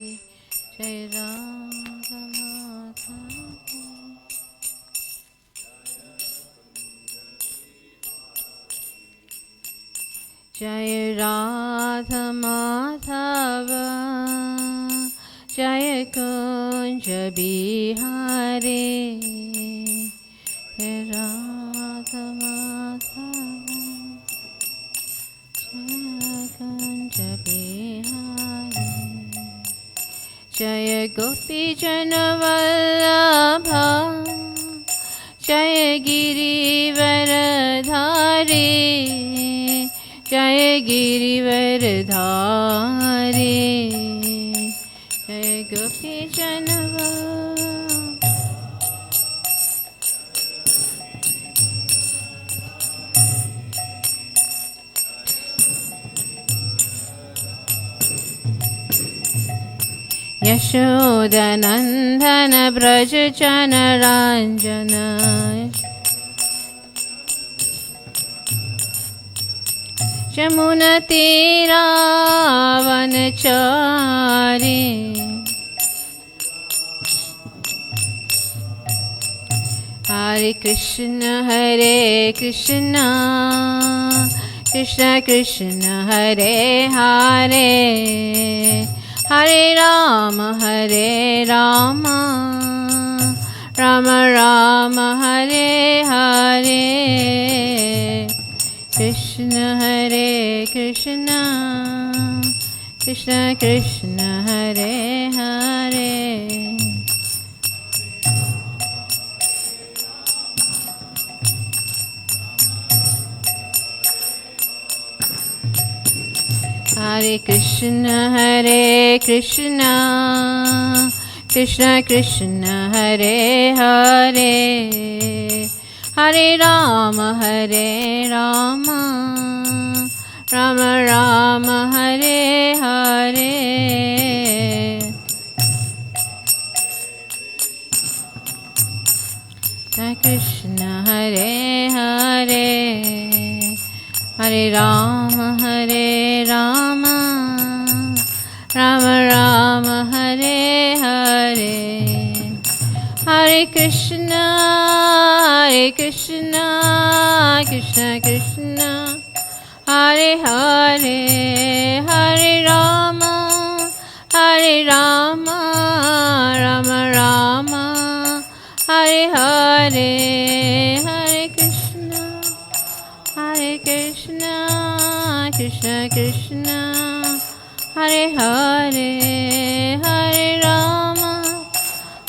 Jai Radha Madhava. Jai Radha Madhava, Jai Kunja Bihari, Jai Radha Madhava, Jai Kunja Bihari, Jai Gopi Jana Vallabha, Jai Girivaradhari, Jai Girivaradhari, Jai Gopi Jana Vallabha. Yashoda Nandana Braja Jana Ranjana, Jamuna Tira Vanachari, Hare Krishna Krishna Krishna Hare Hare, Hare Rama Rama Rama Hare Hare, Krishna Krishna Krishna Hare Hare, Hare Krishna Krishna Krishna Hare Hare, Hare Rama Rama Rama Hare Hare, Hare Krishna Hare Hare Rama Rama Rama Hare Hare, Hare Krishna Krishna Krishna Hare Hare, Hare Rama Rama Rama Hare Hare, Hare Krishna Krishna Hare Hare,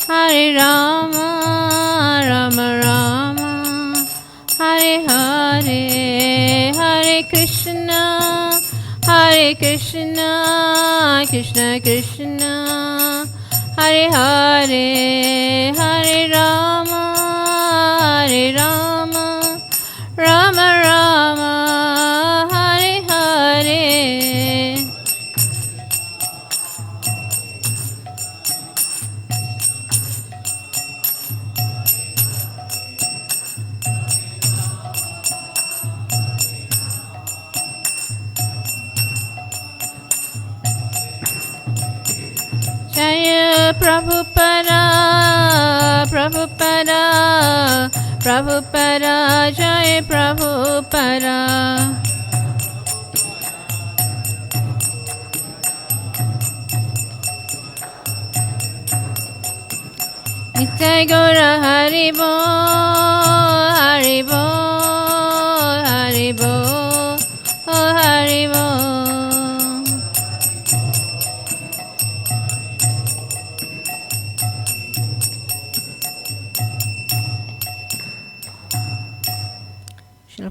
Hare Rama Rama Rama Hare Hare, Hare Krishna Krishna Krishna Hare Hare, Hare Rama Rama Rama Hare Hare. Jaya Prabhupada Jaya Prabhupada, Nitai Gaura Haribo Haribo.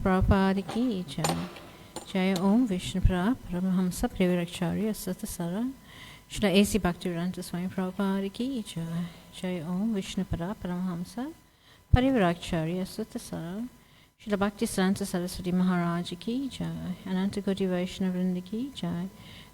Prabhupada ki jai. Jai Om Vishnupada Paramahamsa Prevaracharya Satasara Shri A.C. Bhaktivedanta Swami Prabhupada ki jai. Jai Om Vishnupada Paramahamsa Prevaracharya Satasara Shri Bhaktivedanta Saraswati Maharaj ki jai. Ananta Koti Vaishnava Vrinda ki jai.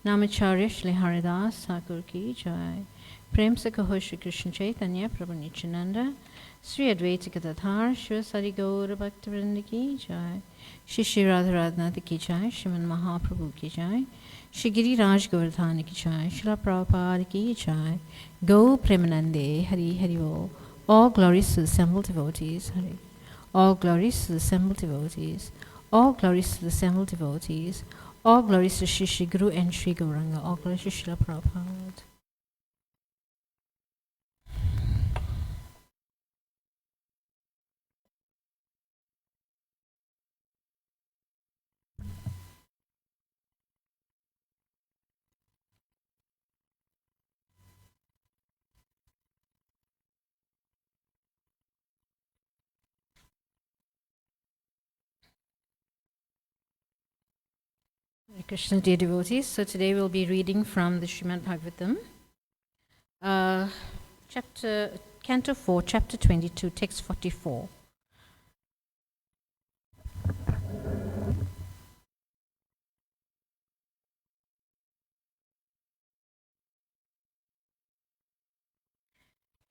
Namacharya Shri Haridas Thakur ki jai. Prem se kaho Shri Krishna Chaitanya Prabhu Nityananda Sri Advaita Gadadhar Shri Sari Gaura Bhaktivinoda ki jai. Shri Shri Radha Radhanath ki jai. Shriman Mahaprabhu ki jai. Shri Giriraj Govardhana ki jai, Srila Prabhupada ki jai, Go Premanande, Hari Hari Bo. All glories to the assembled devotees, Hari. All glories to the assembled devotees. All glories to the assembled devotees. All glories to Shri Shri Guru and Shri Gauranga. All glories to Srila Prabhupada. Hare Krishna, dear devotees. So today we'll be reading from the Srimad Bhagavatam, Canto 4, Chapter 22, Text 44.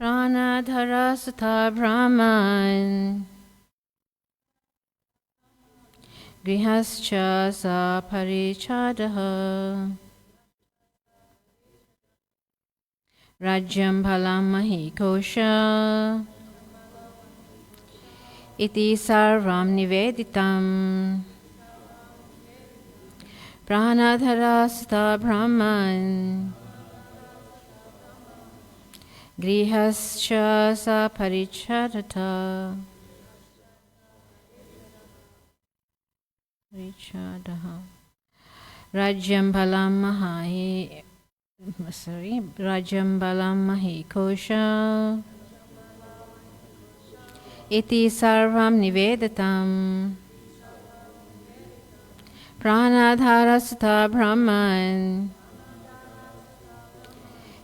Pranadhara Sutha Brahman Grihascha Sa Parichadaha Rajyam Bhalam Mahikosha Iti Sarvam Niveditam Pranadhara Sutha Brahman Grihascha Sa Parichadaha Rajyam Bhalam Mahikosha Iti Sarvam Nivedatam Pranadhara Sutha Brahman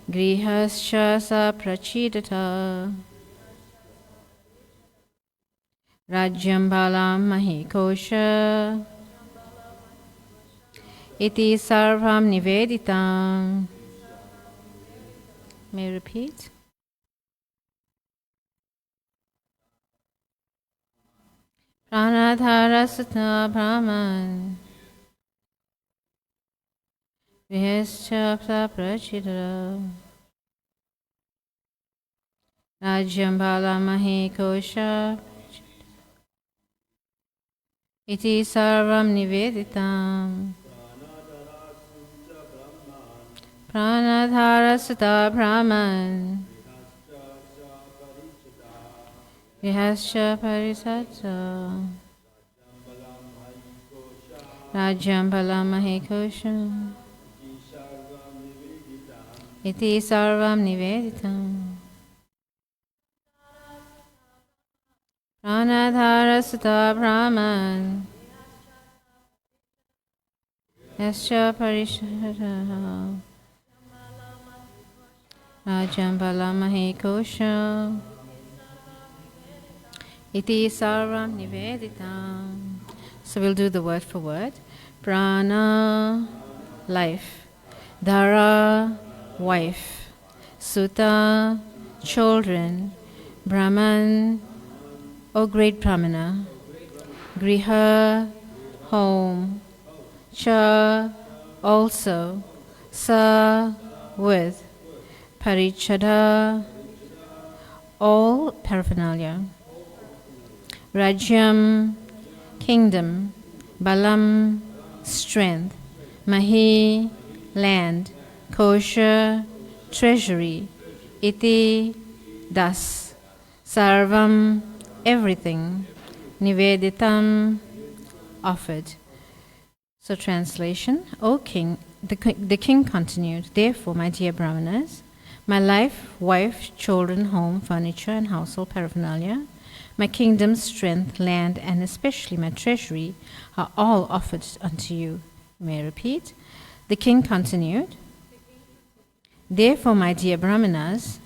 Grihascha Sa Prachidata Rajyam Bhalam Mahikosha Iti Sarvam Niveditam. May I repeat? Pranadhara Sutha Brahman Grihascha Sa Prachidata Rajyam Bhalam Mahikosha Iti Sarvam Niveditam. Pranadhara Sutha Brahman Grihascha Parisata Rajyam Bhalam Mahikosha Iti Sarvam Niveditam. Pranadhara Sutha Brahman Grihascha Parisata Rajyam Bhalam Mahikosha Iti Sarvam Niveditam. So we'll do the word for word. Prana, life. Dhara, wife. Sutta, children. Brahman, O great Brahmana. Griha, home. Cha, also. Sa, with. Parichada, all paraphernalia. Rajyam, kingdom. Balam, strength. Mahi, land. Kosha, treasury. Iti, thus. Sarvam, everything. Niveditam, offered. So translation, O king, the king continued, therefore, my dear Brahmanas, my life, wife, children, home, furniture, and household paraphernalia, my kingdom, strength, land, and especially my treasury are all offered unto you. May I repeat? The king continued, therefore, my dear Brahmanas,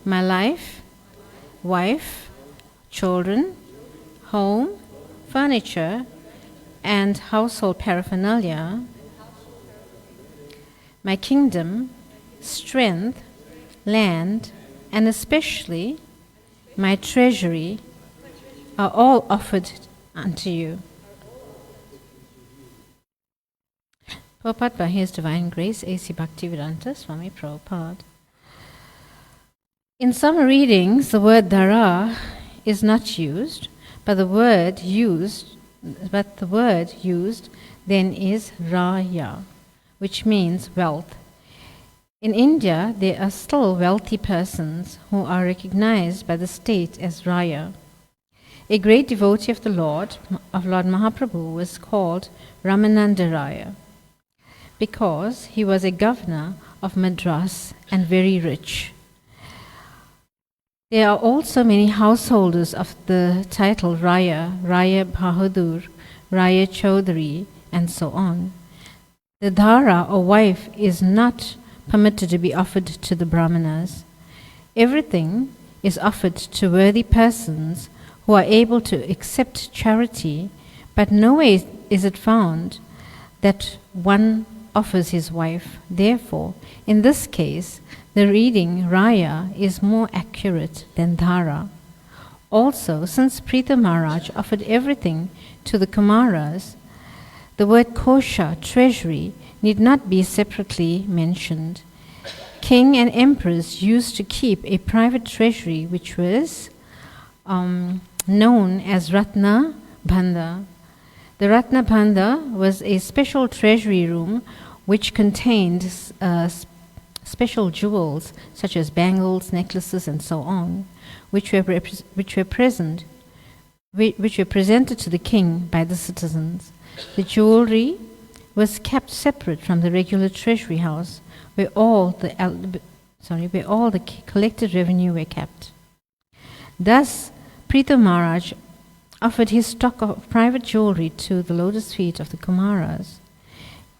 my life, wife, children, home, furniture, and household paraphernalia, my kingdom, strength, land, and especially my treasury are all offered unto you. Prabhupada, by His Divine Grace, A.C. Bhaktivedanta Swami Prabhupada. In some readings, the word dhara is not used, but the word used then is raya, which means wealth. In India, there are still wealthy persons who are recognized by the state as raya. A great devotee of Lord Mahaprabhu, was called Ramananda Raya because he was a governor of Madras and very rich. There are also many householders of the title Raya, Raya Bahadur, Raya Chaudhary, and so on. The dhara or wife is not permitted to be offered to the brahmanas. Everything is offered to worthy persons who are able to accept charity, but nowhere is it found that one offers his wife. Therefore, in this case, the reading Raya is more accurate than dhara. Also, since Pritha Maharaj offered everything to the Kumaras, the word kosha, treasury, need not be separately mentioned. King and emperors used to keep a private treasury which was known as Ratna Bhanda. The Ratna Bhanda was a special treasury room which contained special jewels such as bangles, necklaces, and so on, which were presented to the king by the citizens. The jewelry was kept separate from the regular treasury house, where all the collected revenue were kept. Thus, Pritha Maharaj offered his stock of private jewelry to the lotus feet of the Kumaras.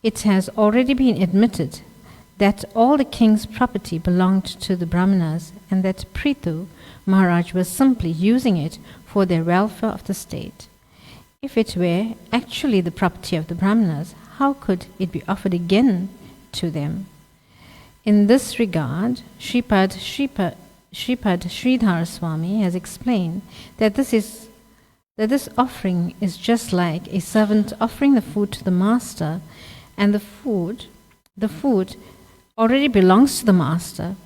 It has already been admitted that all the king's property belonged to the Brahmanas and that Prithu Maharaj was simply using it for the welfare of the state. If it were actually the property of the Brahmanas, how could it be offered again to them? In this regard, Shripad Sridhar Swami has explained that this offering is just like a servant offering the food to the master, and the food already belongs to the master,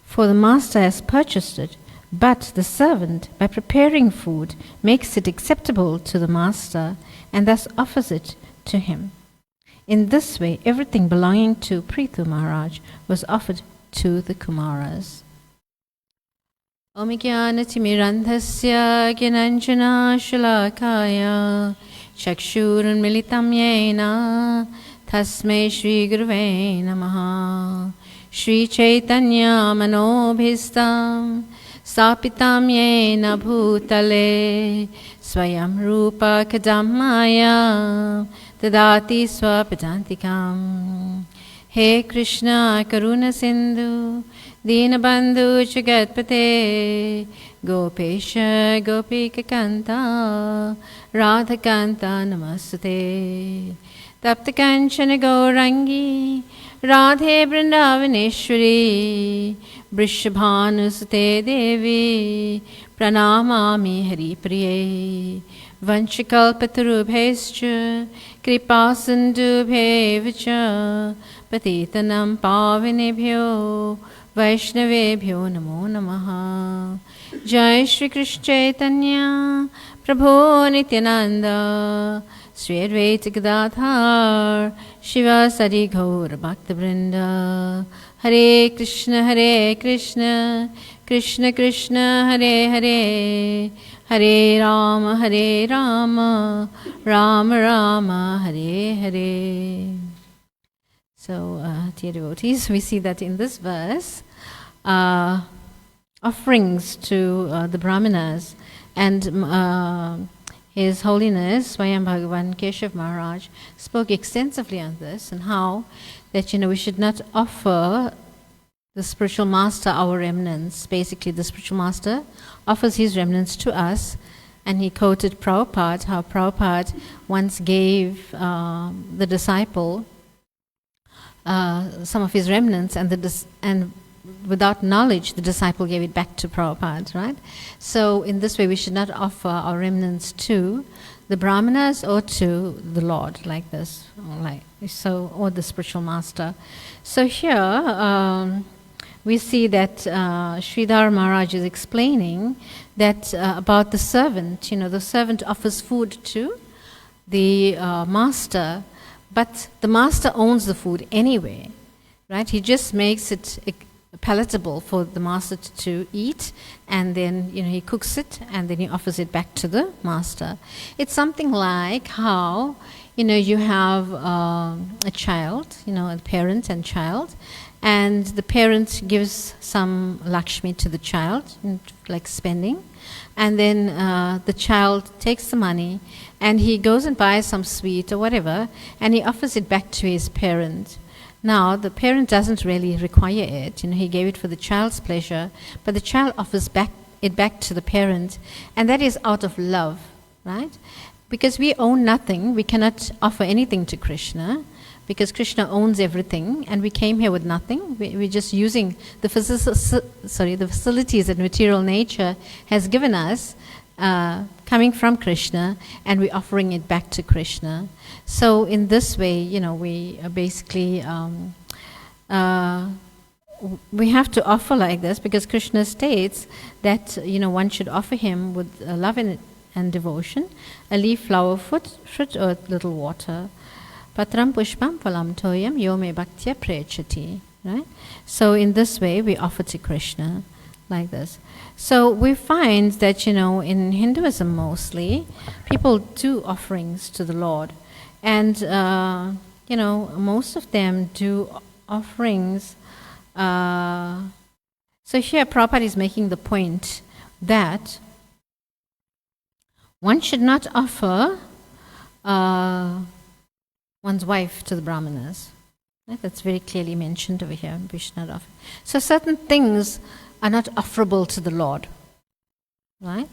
for the master has purchased it, but the servant, by preparing food, makes it acceptable to the master and thus offers it to him. In this way, everything belonging to Prithu Maharaj was offered to the Kumaras. Om Jnanatimirandhasya Gyananjana Shalakaya Chakshurunmilitam Yena Tasmai Shri Guruve Namaha. Shri Chaitanya Manobhistam Sapitam Yena Bhutale Swayam Rupa Kadamaya Tadati Swapadantikam. He Krishna Karuna Sindhu Dinabandhu Jagatpate Gopesha Gopika Kanta Radha Kanta Namastate Tapta Kanchana Gaurangi Radhe Vrindavaneshwari Vrishabhanusate Devi Pranamami Hari Priye Vanchakalpatarubhescha Kripasindubhevacha Patitanam Pavinebhyo Vaishnavebhyo Namo Namaha. Jai Shri Krishna Chaitanya Prabhu Nityananda Sri Advaita Gadadhar Shiva Sadi Gaura Bhakta Vrinda. Hare Krishna Krishna Krishna Hare Hare Hare Rama Rama Rama Hare Hare. So, dear devotees, we see that in this verse, offerings to the Brahmanas and His Holiness Swayam Bhagavan Keshav Maharaj spoke extensively on this and how that we should not offer the spiritual master our remnants. Basically, the spiritual master offers his remnants to us, and he quoted Prabhupada, how Prabhupada once gave the disciple some of his remnants, and without knowledge, the disciple gave it back to Prabhupada, right? So in this way, we should not offer our remnants to the Brahmanas or to the Lord, like this, or the spiritual master. So here we see that Sridhar Maharaj is explaining that about the servant. The servant offers food to the master, but the master owns the food anyway, right? He just makes it palatable for the master to eat, and then he cooks it and then he offers it back to the master. It's something like how you have a child, a parent and child, and the parent gives some Lakshmi to the child, like spending, and then the child takes the money and he goes and buys some sweet or whatever, and he offers it back to his parent. Now, the parent doesn't really require it. He gave it for the child's pleasure, but the child offers it back to the parent, and that is out of love, right? Because we own nothing, we cannot offer anything to Krishna, because Krishna owns everything, and we came here with nothing. We're just using the facilities that material nature has given us, coming from Krishna, and we're offering it back to Krishna. So in this way, we basically we have to offer like this, because Krishna states that one should offer him with love and devotion, a leaf, flower, fruit, or little water. Patram pushpam phalam toyam yome bhaktya prechati. Right? So in this way, we offer to Krishna like this. So we find that in Hinduism mostly, people do offerings to the Lord, and most of them do offerings. So here Prabhupada is making the point that one should not offer one's wife to the Brahmanas. Right? That's very clearly mentioned over here. We should not offer. So certain things are not offerable to the Lord, right?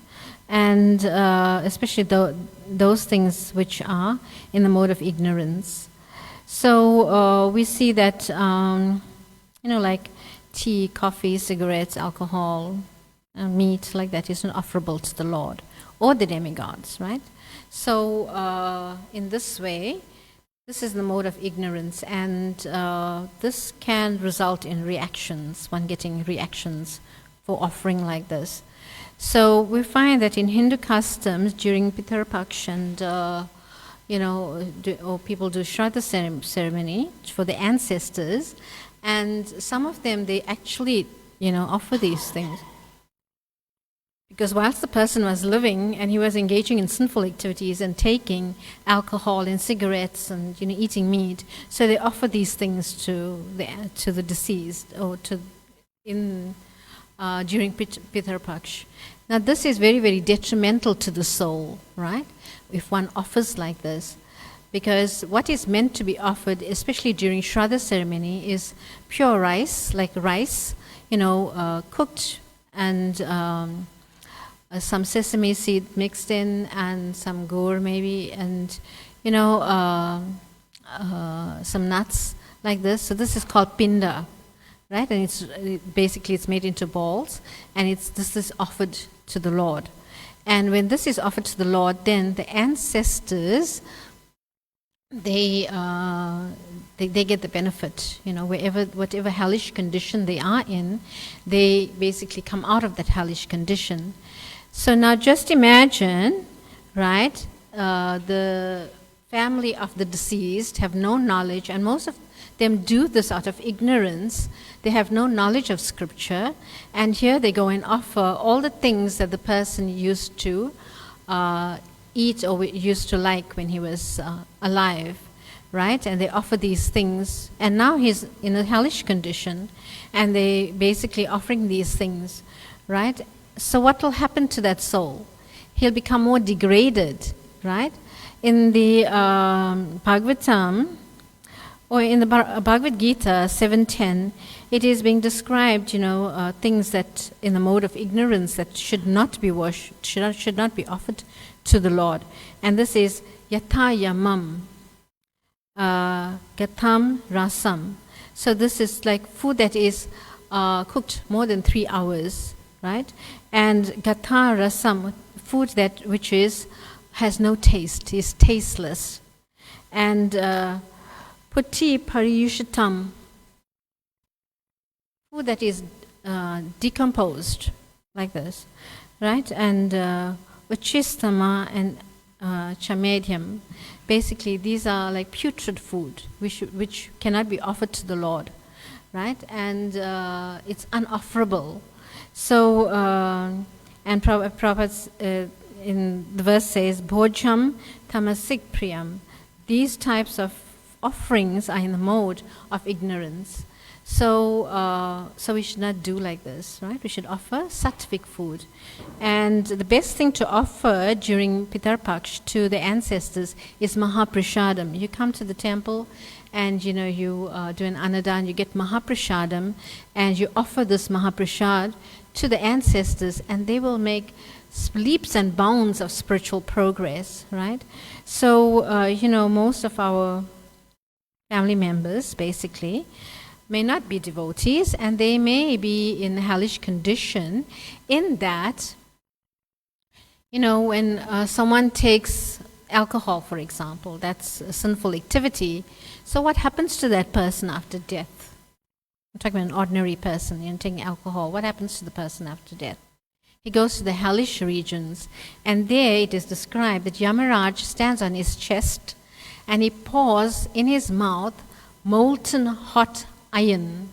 And especially those things which are in the mode of ignorance. So we see that, like tea, coffee, cigarettes, alcohol, meat, like that is not offerable to the Lord or the demigods, right? So in this way, this is the mode of ignorance, and this can result in reactions, one getting reactions for offering like this. So we find that in Hindu customs, during Pitarpaksh and, or people do Shraddha ceremony for the ancestors, and some of them, they actually, offer these things. Because whilst the person was living and he was engaging in sinful activities and taking alcohol and cigarettes and eating meat, so they offer these things to the deceased or during Pitarpaksh. Now this is very, very detrimental to the soul, right? If one offers like this, because what is meant to be offered, especially during Shraddha ceremony, is pure rice, like rice, cooked, and some sesame seed mixed in, and some gur maybe, and some nuts like this. So this is called pinda, right? And it's made into balls, and this is offered to the Lord. And when this is offered to the Lord, then the ancestors, they get the benefit, whatever hellish condition they are in, they basically come out of that hellish condition. So now just imagine, right, the family of the deceased have no knowledge, and most of them do this out of ignorance. They have no knowledge of scripture, and here they go and offer all the things that the person used to eat or used to like when he was alive, right? And they offer these things, and now he's in a hellish condition, and they basically offering these things, right? So what will happen to that soul? He'll become more degraded, right? In the Bhagavatam, or in the Bhagavad Gita 7:10, it is being described, things that in the mode of ignorance that should not be worshipped, should not be offered to the Lord. And this is yatha yamam, gatam rasam. So this is like food that is cooked more than 3 hours, right? And gatha rasam, food that which has no taste, is tasteless. And putti pariyushitam, food that is decomposed, like this, right? And vachistama and chamedium, basically these are like putrid food which cannot be offered to the Lord, right? And it's unofferable. So and Prabhupada in the verse says bhojam tamasik priyam, these types of offerings are in the mode of ignorance. So so we should not do like this, right? We should offer sattvic food. And the best thing to offer during Pitarpaksh to the ancestors is Mahaprashadam. You come to the temple and you do an anadan, you get Mahaprashadam, and you offer this Mahaprashad to the ancestors, and they will make leaps and bounds of spiritual progress, right? So, most of our family members, basically, may not be devotees, and they may be in hellish condition in that, when someone takes alcohol, for example, that's a sinful activity. So what happens to that person after death? I'm talking about an ordinary person, taking alcohol. What happens to the person after death? He goes to the hellish regions, and there it is described that Yamaraj stands on his chest and he pours in his mouth molten hot iron,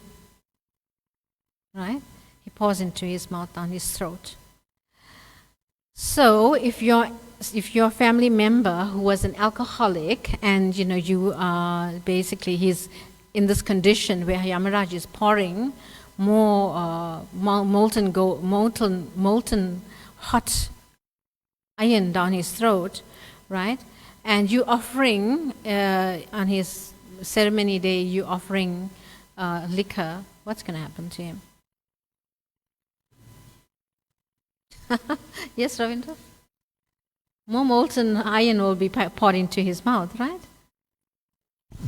right? He pours into his mouth, down his throat. So if your family member who was an alcoholic and you are basically he's in this condition where Yamaraj is pouring more molten hot iron down his throat, right? And you offering on his ceremony day, you offering liquor, what's going to happen to him? Yes, Ravindra? More molten iron will be poured into his mouth, right?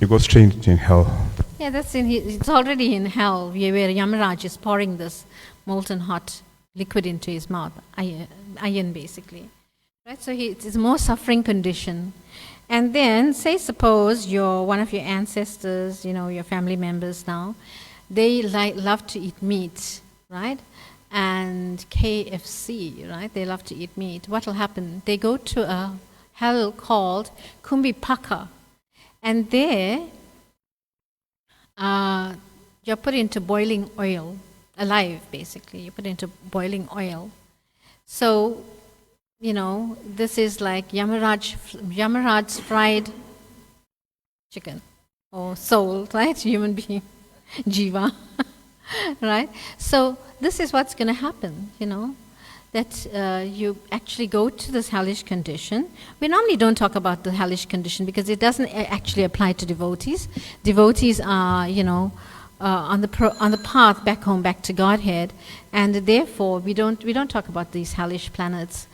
You go straight in hell. Yeah, it's already in hell, where Yamaraj is pouring this molten hot liquid into his mouth, iron basically. Right? So it's a more suffering condition. And then, say suppose one of your ancestors, your family members now, they love to eat meat, right? And KFC, right? They love to eat meat. What will happen? They go to a hell called Kumbhipaka. And there, you're put into boiling oil, alive basically. You put into boiling oil. So, this is like Yamaraj's fried chicken or soul, right? Human being, jiva, right? So this is what's going to happen, that you actually go to this hellish condition. We normally don't talk about the hellish condition because it doesn't actually apply to devotees. Devotees are, on the path back home, back to Godhead, and therefore we don't talk about these hellish planets.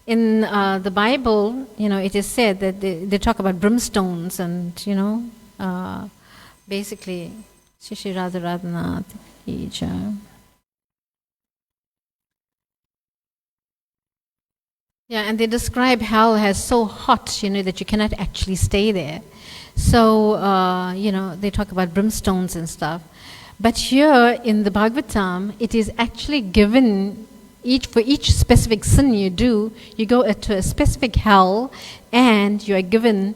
In the Bible, it is said that they talk about brimstones and, basically, Shishi Radha Radhanath Ija. Yeah, and they describe hell as so hot, that you cannot actually stay there. So, they talk about brimstones and stuff. But here in the Bhagavatam, it is actually given for each specific sin you do, you go to a specific hell, and you are given,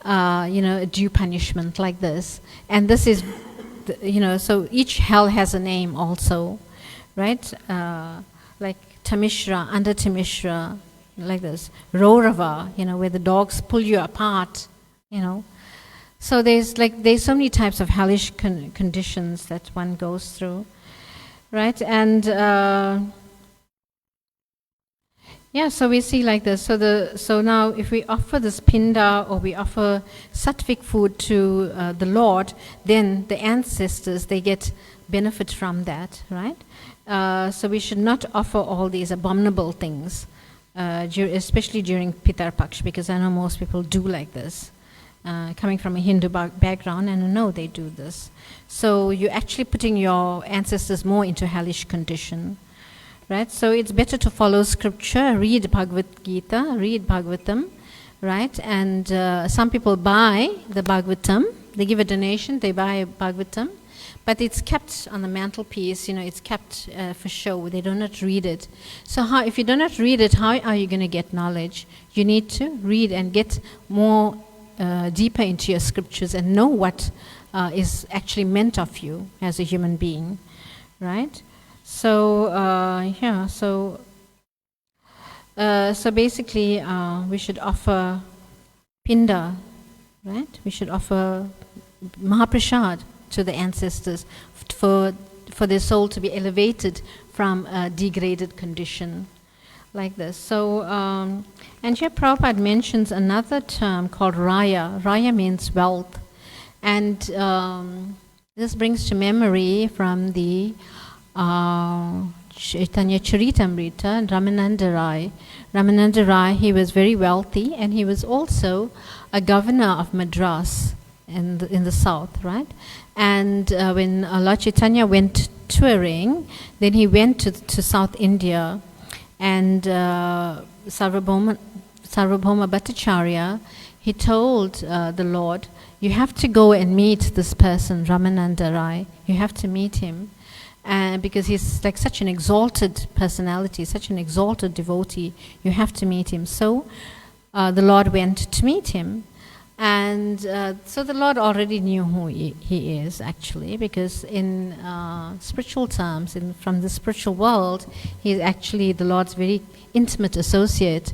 a due punishment like this. And this is, so each hell has a name also, right? Like Tamishra, under Tamishra, like this. Raurava, where the dogs pull you apart, So there's so many types of hellish conditions that one goes through, right? And so we see like this. So now if we offer this pinda or we offer sattvic food to the Lord, then the ancestors, they get benefit from that, right? So we should not offer all these abominable things, especially during Pitarpaksh, because I know most people do like this. coming from a Hindu background, and I know they do this. So you're actually putting your ancestors more into hellish condition, right? So it's better to follow scripture, read Bhagavad Gita, read Bhagavatam, right? And some people buy the Bhagavatam, they give a donation, they buy a Bhagavatam, but it's kept on the mantelpiece, it's kept for show. They do not read it. So if you do not read it, how are you going to get knowledge? You need to read and get more deeper into your scriptures and know what is actually meant of you as a human being, right? So so basically we should offer pinda, right? We should offer Mahaprasad to the ancestors for their soul to be elevated from a degraded condition, like this. So, and here Prabhupada mentions another term called raya. Raya means wealth. And this brings to memory from the Chaitanya Charitamrita, Ramananda Rai. Ramananda Rai, he was very wealthy, and he was also a governor of Madras in the south, right? And when Lord Chaitanya went touring, then he went to South India, and Sarvabhauma Bhattacharya, he told the Lord, you have to go and meet this person, Ramananda Rai. You have to meet him. Because he's like such an exalted personality, such an exalted devotee. You have to meet him. So the Lord went to meet him. And so the Lord already knew who he is, actually, because in spiritual terms, from the spiritual world, he is actually the Lord's very intimate associate,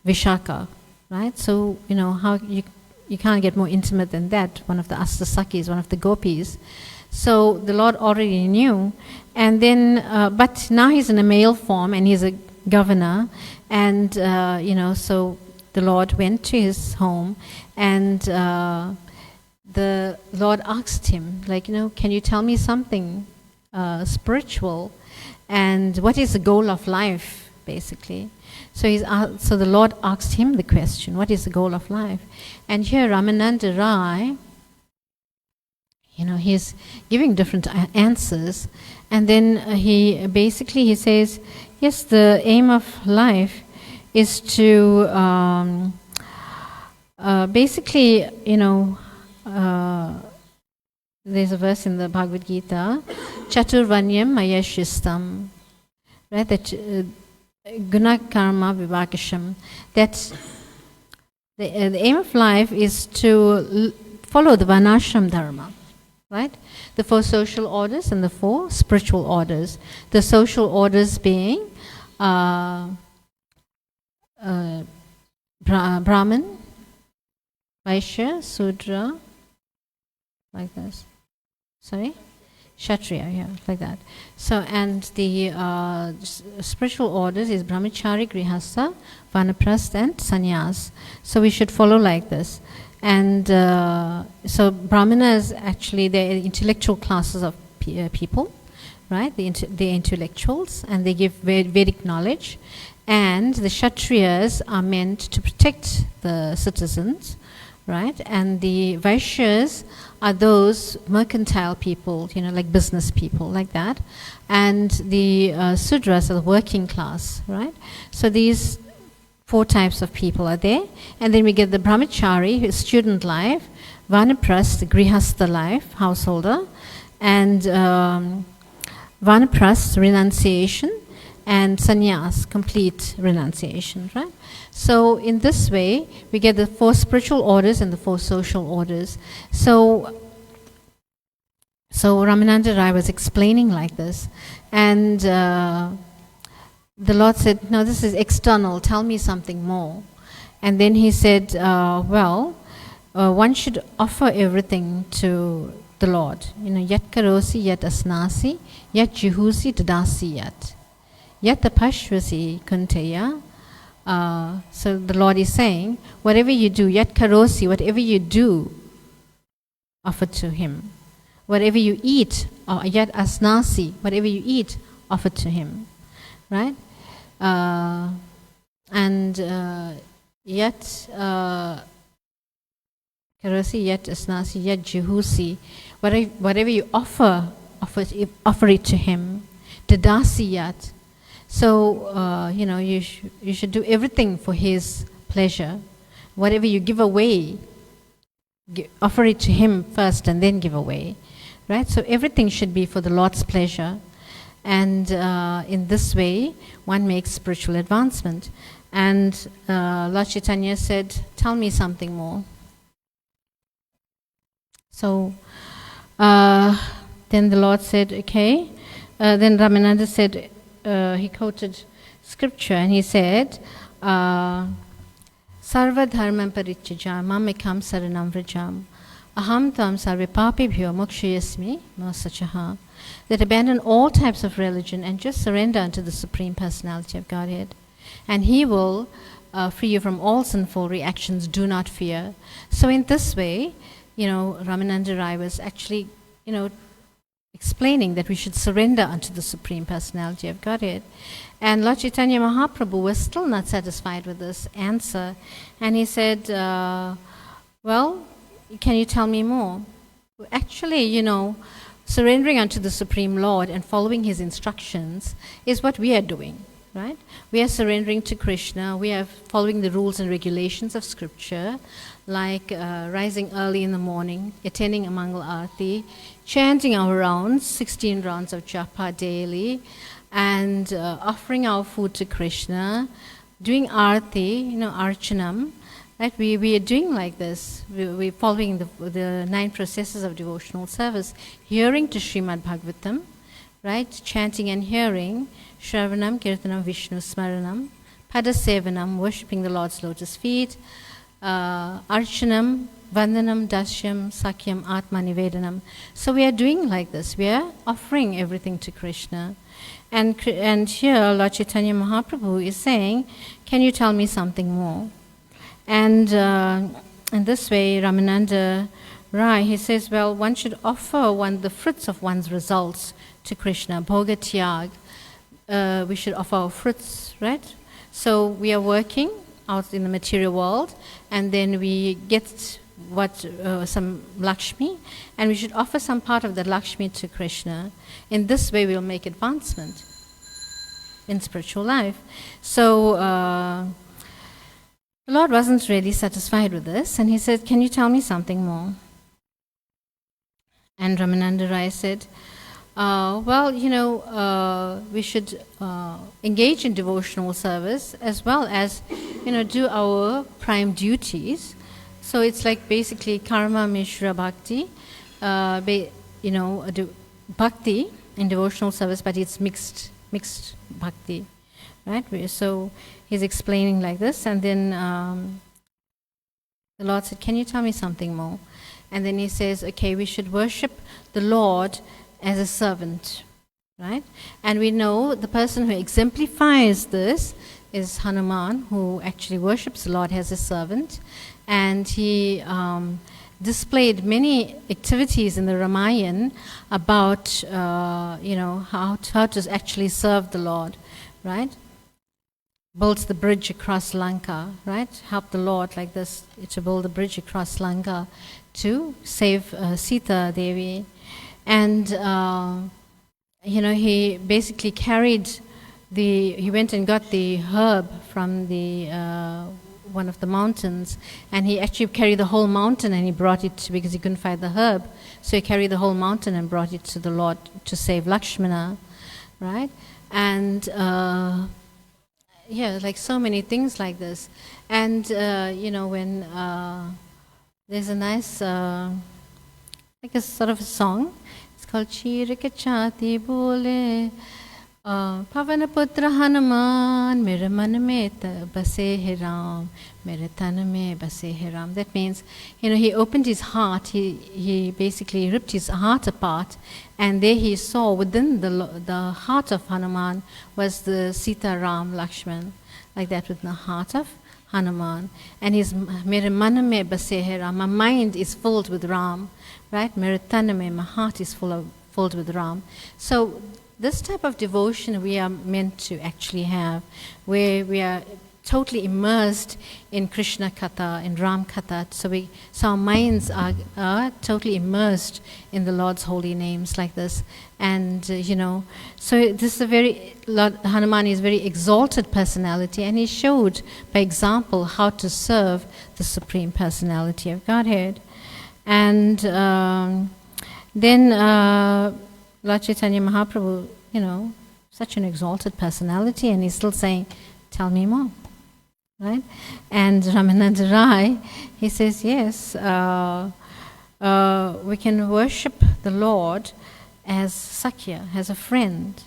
Vishaka, right? So, how you can't get more intimate than that, one of the Astasakis, one of the gopis. So the Lord already knew. And then, but now he's in a male form, and he's a governor, and, so the Lord went to his home, and the Lord asked him, can you tell me something spiritual, and what is the goal of life, basically? So so the Lord asked him the question, what is the goal of life? And here Ramananda Rai, he's giving different answers, and then he says, yes, the aim of life is to there's a verse in the Bhagavad Gita, Chaturvanyam Mayashistam, right? That Guna Karma Vivakasham. That the aim of life is to follow the Varnashram Dharma, right? The 4 social orders and the 4 spiritual orders. The social orders being Brahman, Vaishya, Sudra, like this. Sorry? Kshatriya, yeah, like that. So, and the spiritual orders is Brahmachari, Grihastha, Vanaprastha, and Sannyas. So we should follow like this. And so Brahmanas, actually, they're intellectual classes of people, right? They're intellectuals, and they give Vedic knowledge. And the Kshatriyas are meant to protect the citizens, right? And the Vaishyas are those mercantile people, like business people, like that. And the Sudras are the working class, right? So these 4 types of people are there. And then we get the Brahmachari, who is student life, Vanaprastha, Grihastha life, householder, and Vanaprastha, renunciation, and sannyas, complete renunciation, right? So in this way, we get the 4 spiritual orders and the 4 social orders. So Ramananda Rai was explaining like this, and the Lord said, no, this is external, tell me something more. And then he said, one should offer everything to the Lord. Yat karosi, yat asnasi, yat juhusi, Dasi yat. Yat tapashvasi kunteya. So the Lord is saying, whatever you do, yat karosi, whatever you do, offer to Him. Whatever you eat, yat asnasi, whatever you eat, offer to Him. Right? And yat Karasi yat asnasi yat juhusi. Whatever you offer it to him. The Dasi yat. So, you should do everything for his pleasure. Whatever you give away, offer it to him first and then give away. Right? So everything should be for the Lord's pleasure. And in this way, one makes spiritual advancement. And Lord Chaitanya said, tell me something more. So then the Lord said, okay. Then Ramananda said, he quoted scripture and he said, Sarva dharmam parityajam mamekam saranam vrajam aham tam sarve papibhyo mokshayasmi masachaha. That abandon all types of religion and just surrender unto the Supreme Personality of Godhead. And He will free you from all sinful reactions, do not fear. So in this way, Ramananda Rai was actually, explaining that we should surrender unto the Supreme Personality of Godhead. And Lord Chaitanya Mahaprabhu was still not satisfied with this answer. And he said, well, can you tell me more? Actually, surrendering unto the Supreme Lord and following His instructions is what we are doing, right? We are surrendering to Krishna. We are following the rules and regulations of Scripture, like rising early in the morning, attending a Mangal Aarti, chanting our rounds, 16 rounds of japa daily, and offering our food to Krishna, doing Aarti, Archanam. Right? We are doing like this. We're following the 9 processes of devotional service, hearing to Srimad Bhagavatam, right? Chanting and hearing, Shravanam, Kirtanam, Vishnu Smaranam, Padasevanam, worshipping the Lord's lotus feet, Archanam, Vandanam, Dasyam, Sakyam, Atma Nivedanam. So we are doing like this. We are offering everything to Krishna. And here Lord Chaitanya Mahaprabhu is saying, can you tell me something more? And in this way, Ramananda Rai, he says, well, one should offer the fruits of one's results to Krishna, Bhoga Tyag. We should offer our fruits, right? So we are working out in the material world, and then we get some Lakshmi, and we should offer some part of the Lakshmi to Krishna. In this way, we'll make advancement in spiritual life. So the Lord wasn't really satisfied with this, and he said, can you tell me something more? And Ramananda Rai said, we should engage in devotional service as well as, do our prime duties. So it's like basically karma mishra bhakti, bhakti in devotional service, but it's mixed bhakti, right? So he's explaining like this, and then the Lord said, can you tell me something more? And then he says, okay, we should worship the Lord as a servant, right? And we know the person who exemplifies this is Hanuman, who actually worships the Lord as a servant. And he displayed many activities in the Ramayana about, how to actually serve the Lord, right? Built the bridge across Lanka, right? Helped the Lord like this to build the bridge across Lanka to save Sita Devi. And, he basically he went and got the herb from one of the mountains, and he actually carried the whole mountain and he brought it because he couldn't find the herb. So he carried the whole mountain and brought it to the Lord to save Lakshmana, right? And, like so many things like this. And, when there's a nice, like a sort of a song, it's called Chirika Chati Bole Pavana Putra Hanuman Mera Man Mein Base Hai Ram Mera Tan Mein Base Hai Ram. That means, he opened his heart, he basically ripped his heart apart, and there he saw within the heart of Hanuman was the Sita Ram Lakshman, like that within the heart of Hanuman. And his Mera Man Mein Base Hai Ram, my mind is filled with Ram, right? Mera Tan Mein, my heart is filled with Ram. So this type of devotion we are meant to actually have, where we are totally immersed in Krishna Katha, in Ram Katha. So our minds are totally immersed in the Lord's holy names like this. And, so this is Lord Hanuman is a very exalted personality, and he showed by example how to serve the Supreme Personality of Godhead. And then Lord Chaitanya Mahaprabhu, such an exalted personality, and he's still saying, tell me more. Right? And Ramananda Rai, he says, yes, we can worship the Lord as Sakya, as a friend,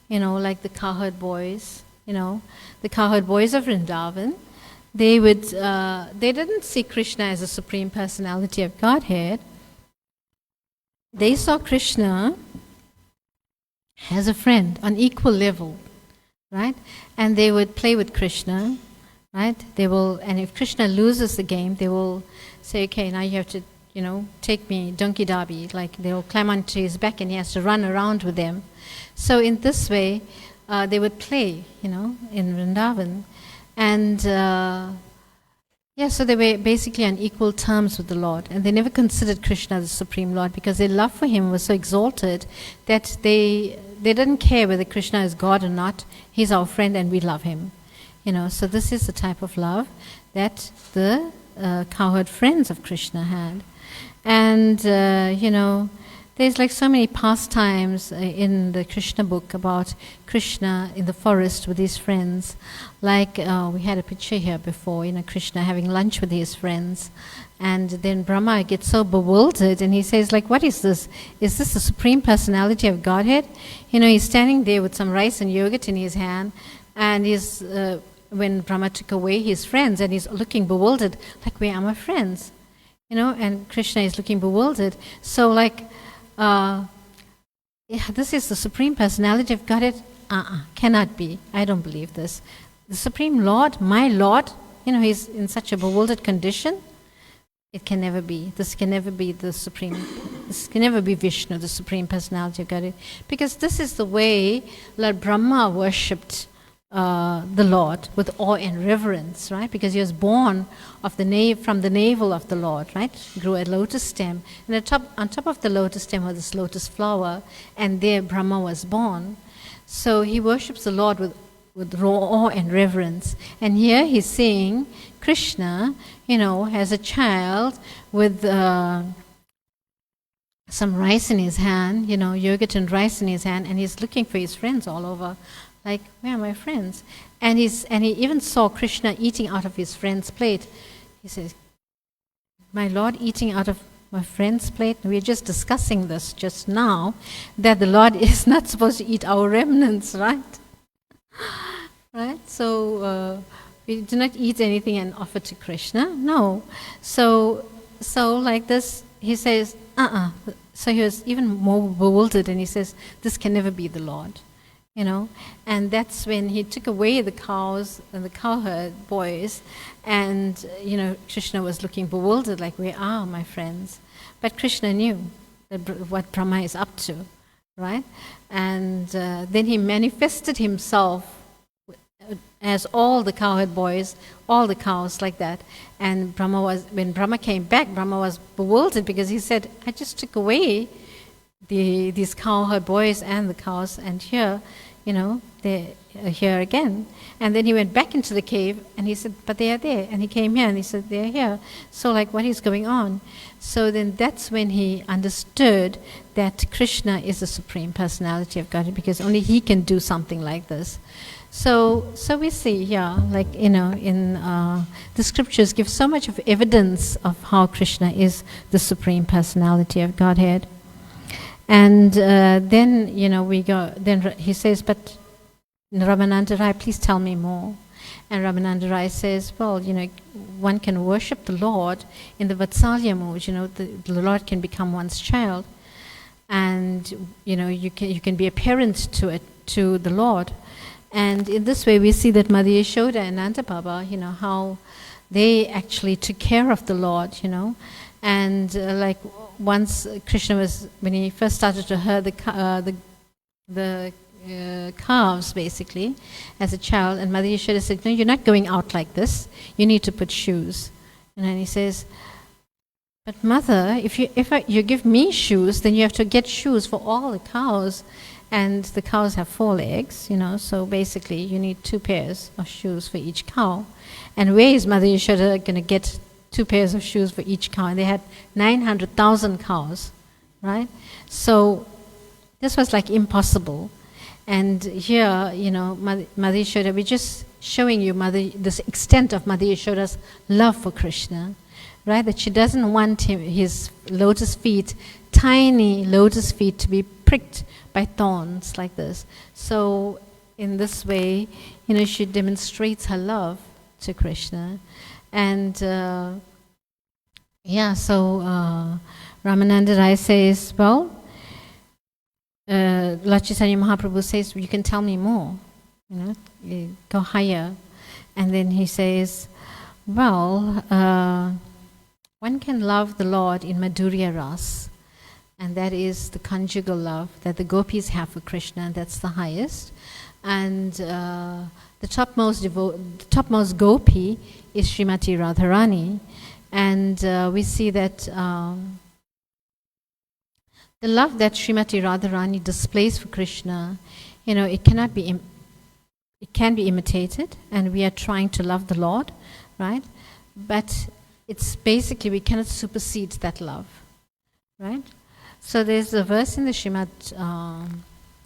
like the cowherd boys, the cowherd boys of Vrindavan. They didn't see Krishna as a Supreme Personality of Godhead. They saw Krishna as a friend on equal level, right? And they would play with Krishna. Right? And if Krishna loses the game, they will say, okay, now you have to, take me donkey derby. Like they will climb onto his back and he has to run around with them. So in this way, they would play, in Vrindavan. And so they were basically on equal terms with the Lord. And they never considered Krishna the Supreme Lord because their love for him was so exalted that they didn't care whether Krishna is God or not. He's our friend and we love him. So this is the type of love that the cowherd friends of Krishna had. And, there's like so many pastimes in the Krishna book about Krishna in the forest with his friends. Like we had a picture here before, Krishna having lunch with his friends. And then Brahma gets so bewildered and he says, like, what is this? Is this the Supreme Personality of Godhead? He's standing there with some rice and yogurt in his hand. And he's, when Brahma took away his friends, and he's looking bewildered, like, where are my friends? And Krishna is looking bewildered. So, like, this is the Supreme Personality of Godhead? Cannot be. I don't believe this. The Supreme Lord, my Lord, he's in such a bewildered condition. It can never be. This can never be the Supreme. This can never be Vishnu, the Supreme Personality of Godhead. Because this is the way Lord Brahma worshipped the Lord with awe and reverence, right? Because he was born from the navel of the Lord, right? Grew a lotus stem, and on top of the lotus stem was this lotus flower, and there Brahma was born. So he worships the Lord with raw awe and reverence. And here he's seeing Krishna, as a child with some rice in his hand, yogurt and rice in his hand, and he's looking for his friends all over. Like, where are my friends? And he even saw Krishna eating out of his friend's plate. He says, my Lord eating out of my friend's plate? We were just discussing this just now, that the Lord is not supposed to eat our remnants, right? Right? So we do not eat anything and offer to Krishna. No. So like this, he says, So he was even more bewildered, and he says, this can never be the Lord. And that's when he took away the cows and the cowherd boys, and Krishna was looking bewildered, like, where are my friends? But Krishna knew what Brahma is up to, right? And then he manifested himself as all the cowherd boys, all the cows, like that. And when Brahma came back, Brahma was bewildered because he said, I just took away these cowherd boys and the cows, and here, they're here again. And then he went back into the cave, and he said, but they are there. And he came here, and he said, they're here. So, like, what is going on? So then that's when he understood that Krishna is the Supreme Personality of Godhead, because only he can do something like this. So we see, like, in the scriptures give so much of evidence of how Krishna is the Supreme Personality of Godhead. And then he says, but Ramananda Rai, please tell me more. And Ramananda Rai says, well, one can worship the Lord in the Vatsalya mood, the Lord can become one's child. And, you can be a parent to the Lord. And in this way, we see that Mother Yashoda and Nanda Baba, how they actually took care of the Lord, And like once Krishna when he first started to herd the calves, basically, as a child. And Mother Yashoda said, no, you're not going out like this. You need to put shoes. And then he says, but Mother, if you give me shoes, then you have to get shoes for all the cows. And the cows have 4 legs, so basically you need 2 pairs of shoes for each cow. And where is Mother Yashoda going to get 2 pairs of shoes for each cow? And they had 900,000 cows, right? So this was like impossible. And here, Mother Yashoda, we're just showing you this extent of Mother Yashoda's love for Krishna, right? That she doesn't want his lotus feet, tiny lotus feet, to be pricked by thorns like this. So in this way, she demonstrates her love to Krishna. And Ramananda Rai says, well, Lord Chaitanya Mahaprabhu says, you can tell me more, you go higher. And then he says, well, one can love the Lord in Madhurya Ras, and that is the conjugal love that the gopis have for Krishna, and that's the highest. And the topmost gopi is Srimati Radharani. And we see that the love that Srimati Radharani displays for Krishna, it can be imitated, and we are trying to love the Lord, right? But it's basically, we cannot supersede that love, right? So there's a verse in the Srimad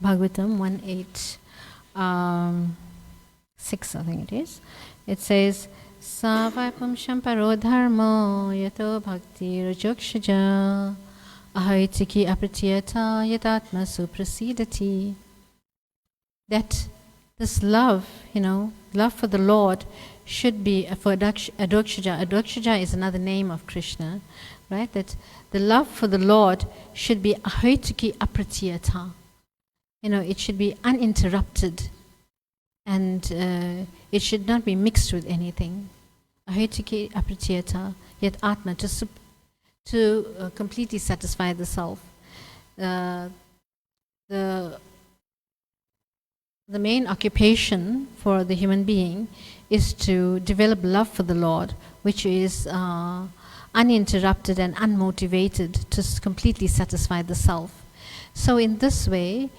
Bhagavatam 1.8.6, I think it is. It says, Savapam shamparo dharmo yato bhakti rajokshaja ahaitiki apratiyata yatatma suprasidati. That this love, love for the Lord should be for adokshaja. Adokshaja is another name of Krishna, right? That the love for the Lord should be ahaitiki apratiyata. It should be uninterrupted, and it should not be mixed with anything. Ahaitiki apratiyata yat atma, to completely satisfy the self. The main occupation for the human being is to develop love for the Lord, which is uninterrupted and unmotivated, to completely satisfy the self. So in this way,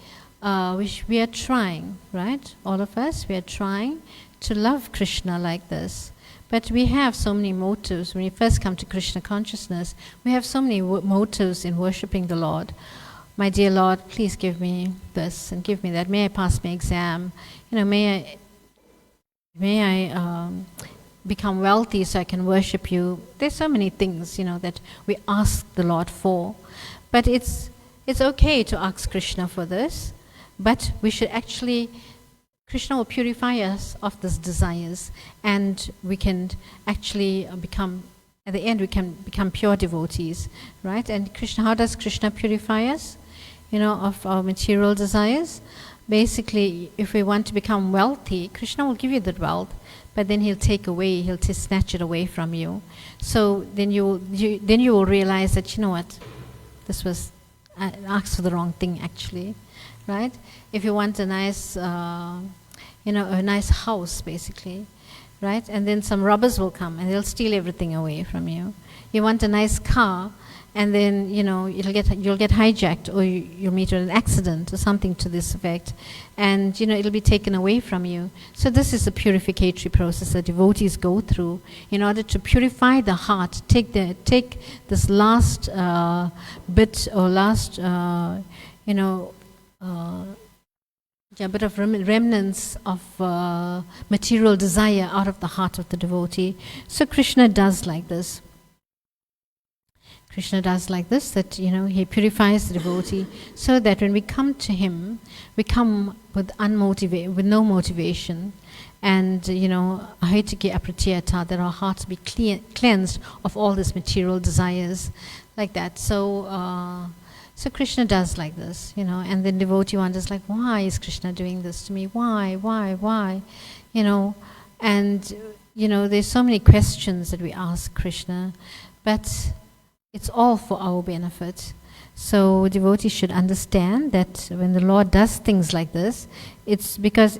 we are trying, right? All of us, we are trying to love Krishna like this. But we have so many motives. When we first come to Krishna consciousness, we have so many motives in worshipping the Lord. My dear Lord, please give me this and give me that. May I pass my exam? May I become wealthy so I can worship you? There's so many things, that we ask the Lord for. But it's okay to ask Krishna for this, but we should actually, Krishna will purify us of these desires, and we can actually become, at the end we can become pure devotees, right? And Krishna, how does Krishna purify us, of our material desires? Basically, if we want to become wealthy, Krishna will give you that wealth, but then he'll snatch it away from you. So then you will realize that, I asked for the wrong thing actually, right? If you want a nice, a nice house, basically, right? And then some robbers will come and they'll steal everything away from you. You want a nice car, and then you'll get hijacked, or you'll meet with an accident or something to this effect, and it'll be taken away from you. So this is a purificatory process that devotees go through in order to purify the heart. Take this last bit, or last bit of remnants of material desire out of the heart of the devotee. So Krishna does like this. Krishna does like this, that he purifies the devotee, so that when we come to him, we come with no motivation, and ahaitiki apratiyata, that our hearts be cleansed of all these material desires, like that. So Krishna does like this, and then devotee wonders, like, why is Krishna doing this to me? Why? And there's so many questions that we ask Krishna, but it's all for our benefit. So devotees should understand that when the Lord does things like this, it's because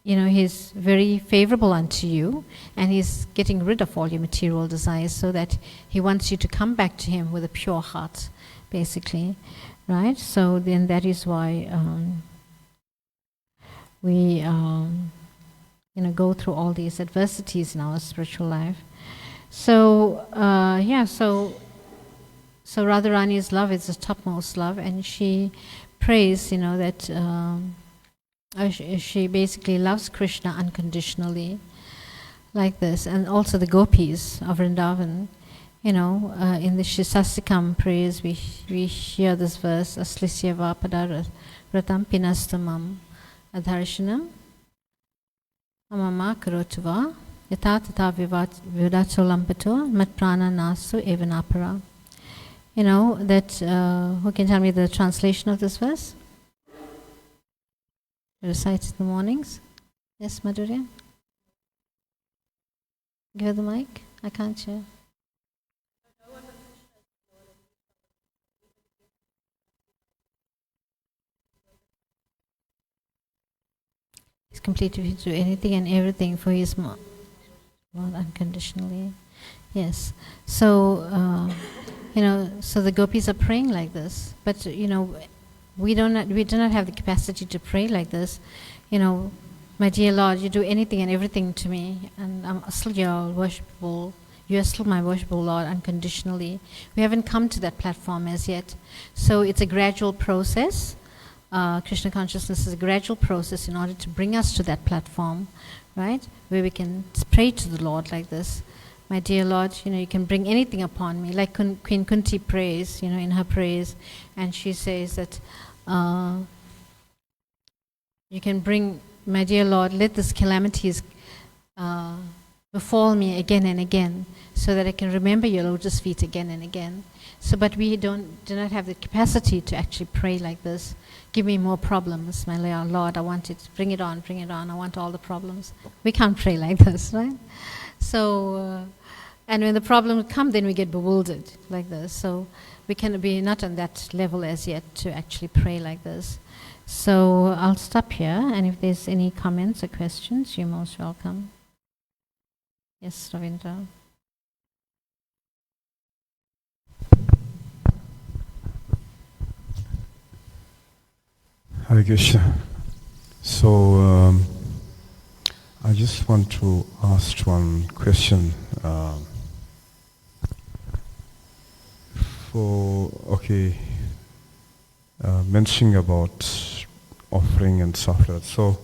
He's very favorable unto you, and He's getting rid of all your material desires, so that He wants you to come back to Him with a pure heart, basically, right? So then that is why we go through all these adversities in our spiritual life. So so Radharani's love is the topmost love, and she prays, that she basically loves Krishna unconditionally, like this. And also the gopis of Vrindavan, in the Shisasikam prayers we hear this verse, Aslisya Vapadara Vratam Pinastamam Adharshanam Amama Karotuva Yata Tata Vidacholambato Matprana Nasu Evanapara. Who can tell me the translation of this verse? Recite it in the mornings. Yes, Madhurya? Give her the mic. I can't hear. He's completely to do anything and everything for his mom, unconditionally. Yes. So, so the gopis are praying like this, but we do not have the capacity to pray like this. My dear Lord, you do anything and everything to me, and I'm still your worshipable. You are still my worshipable Lord unconditionally. We haven't come to that platform as yet. So it's a gradual process. Krishna consciousness is a gradual process in order to bring us to that platform, right? Where we can pray to the Lord like this. My dear Lord, you can bring anything upon me. Like Queen Kunti prays, in her prayers, and she says that you can bring, my dear Lord, let these calamities befall me again and again, so that I can remember your lotus feet again and again. So, but we do not have the capacity to actually pray like this. Give me more problems, my Lord, I want it. Bring it on, I want all the problems. We can't pray like this, right? So, and when the problems come, then we get bewildered like this. So we can be not on that level as yet to actually pray like this. So I'll stop here, and if there's any comments or questions, you're most welcome. Yes, Ravindra. Hare Krishna. So I just want to ask one question. Mentioning about offering and stuff like that. So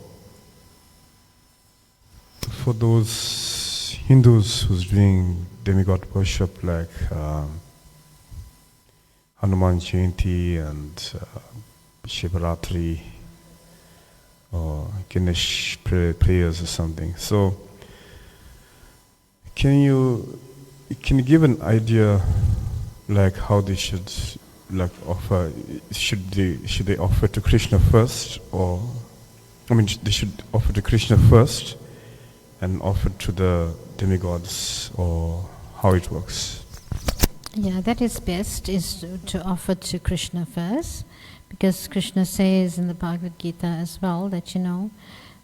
for those Hindus who's doing demigod worship like Hanuman Jayanti and Shivaratri or Ganesh prayers or something. So can you give an idea like how they should offer? Should they offer to Krishna first, or they should offer to Krishna first and offer to the demigods, or how it works? Yeah, that is best, is to offer to Krishna first, because Krishna says in the Bhagavad Gita as well that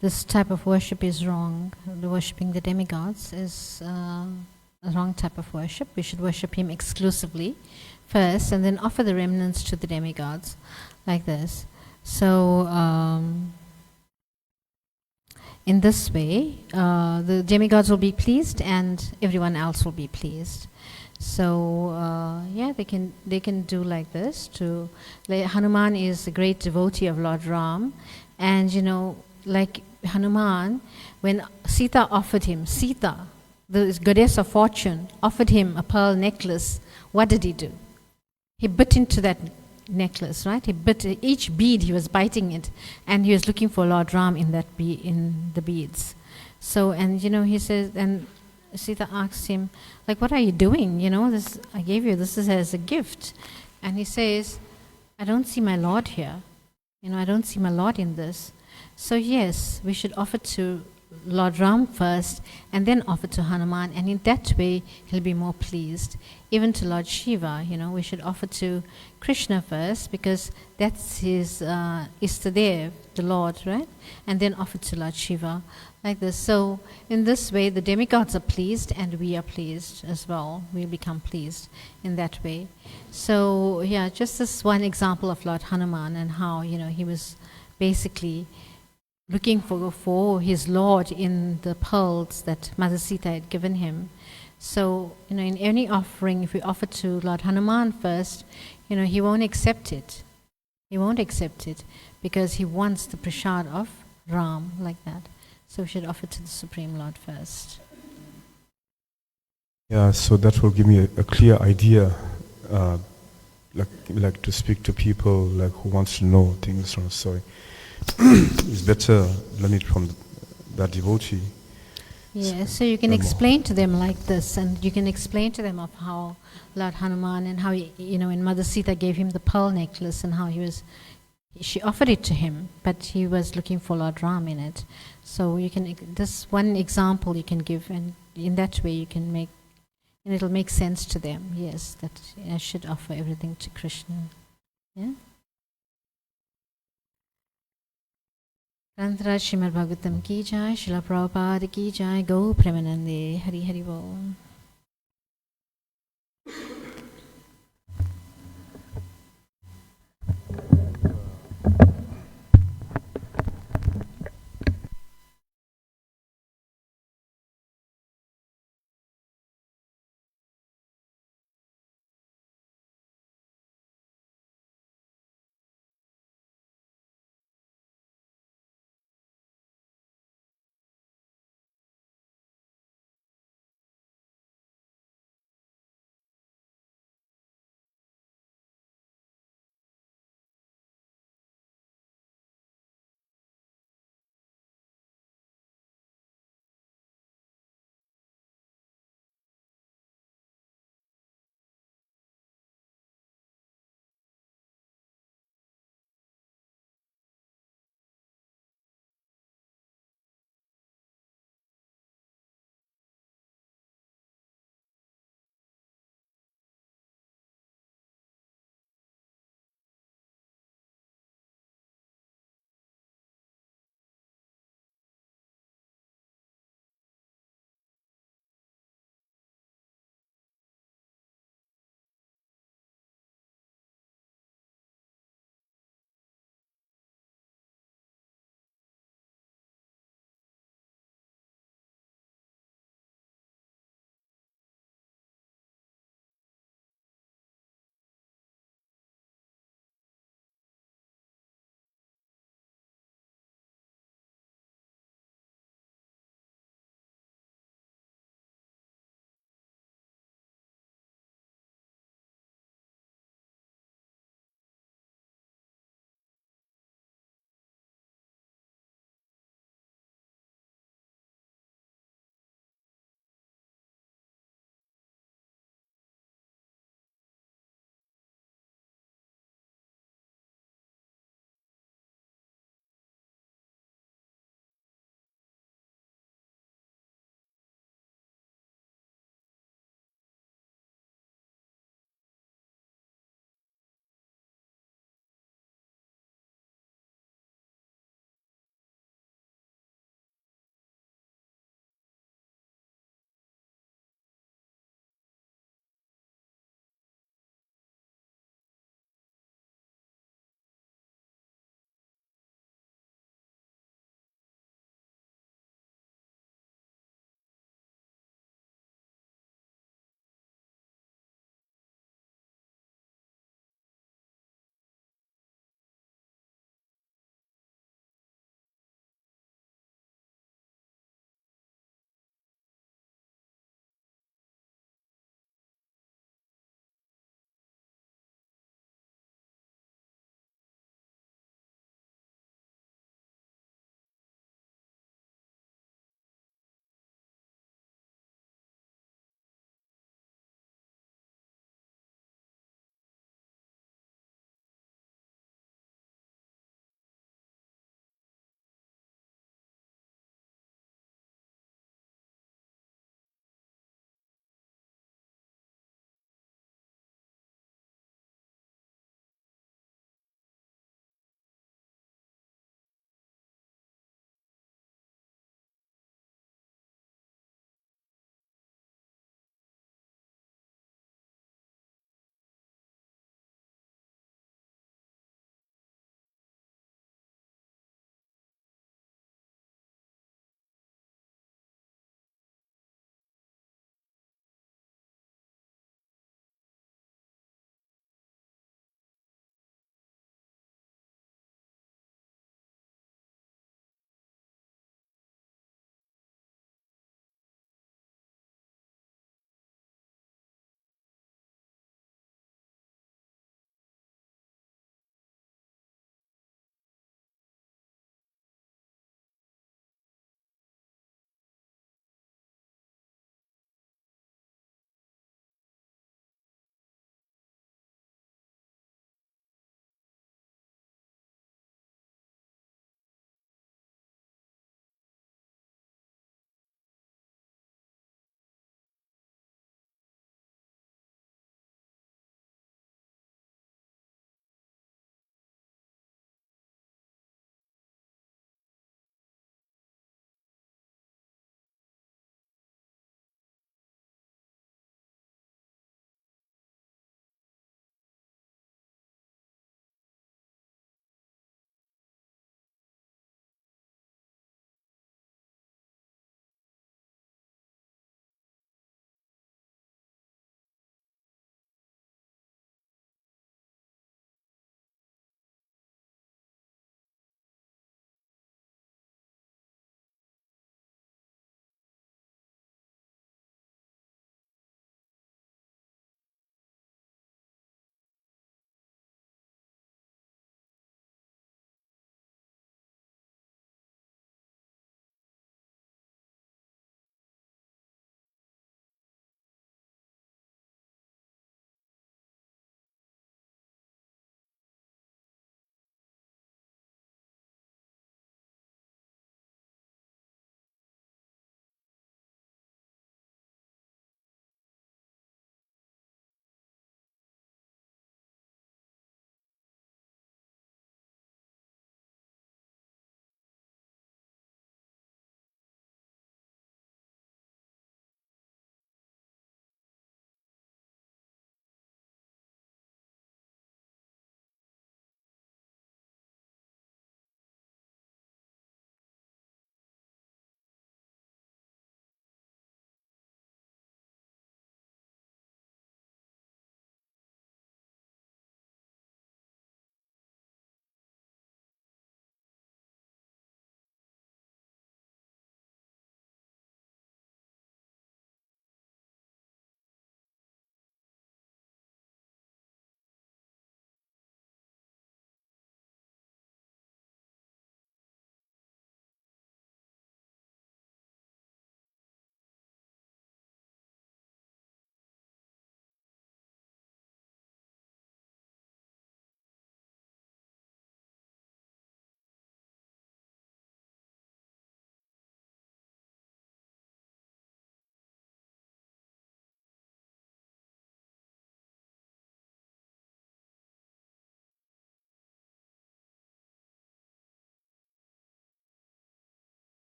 this type of worship is wrong. The worshipping the demigods is a wrong type of worship. We should worship him exclusively first, and then offer the remnants to the demigods, like this. So in this way, the demigods will be pleased, and everyone else will be pleased. So they can do like this. Hanuman is a great devotee of Lord Ram, and like Hanuman, when Sita offered him, the goddess of fortune, offered him a pearl necklace, what did he do? He bit into that necklace, right? He bit each bead. He was biting it, and he was looking for Lord Ram in the beads. So, and he says, and Sita asks him, like, what are you doing? This I gave you. This is as a gift. And he says, I don't see my Lord here. I don't see my Lord in this. So yes, we should offer to Lord Ram first and then offer to Hanuman, and in that way he'll be more pleased. Even to Lord Shiva, we should offer to Krishna first because that's his Istadev, the Lord, right? And then offer to Lord Shiva, like this. So in this way the demigods are pleased and we are pleased as well. We become pleased in that way. So yeah, just this one example of Lord Hanuman and how he was basically looking for his Lord in the pearls that Mother Sita had given him. So, in any offering, if we offer to Lord Hanuman first, he won't accept it. He won't accept it because he wants the prasad of Ram, like that. So we should offer to the Supreme Lord first. Yeah, so that will give me a clear idea, like to speak to people who wants to know things. So it's better learn it from that devotee. Yeah, so you can explain to them like this, and you can explain to them of how Lord Hanuman and how when Mother Sita gave him the pearl necklace and how she offered it to him, but he was looking for Lord Ram in it. So this one example you can give, and in that way you can make, and it'll make sense to them. Yes, that I should offer everything to Krishna. Yeah. Srimad Bhagavatam ki jai, Srila Prabhupada ki jai, Go Premanande, Hari Hari Bol.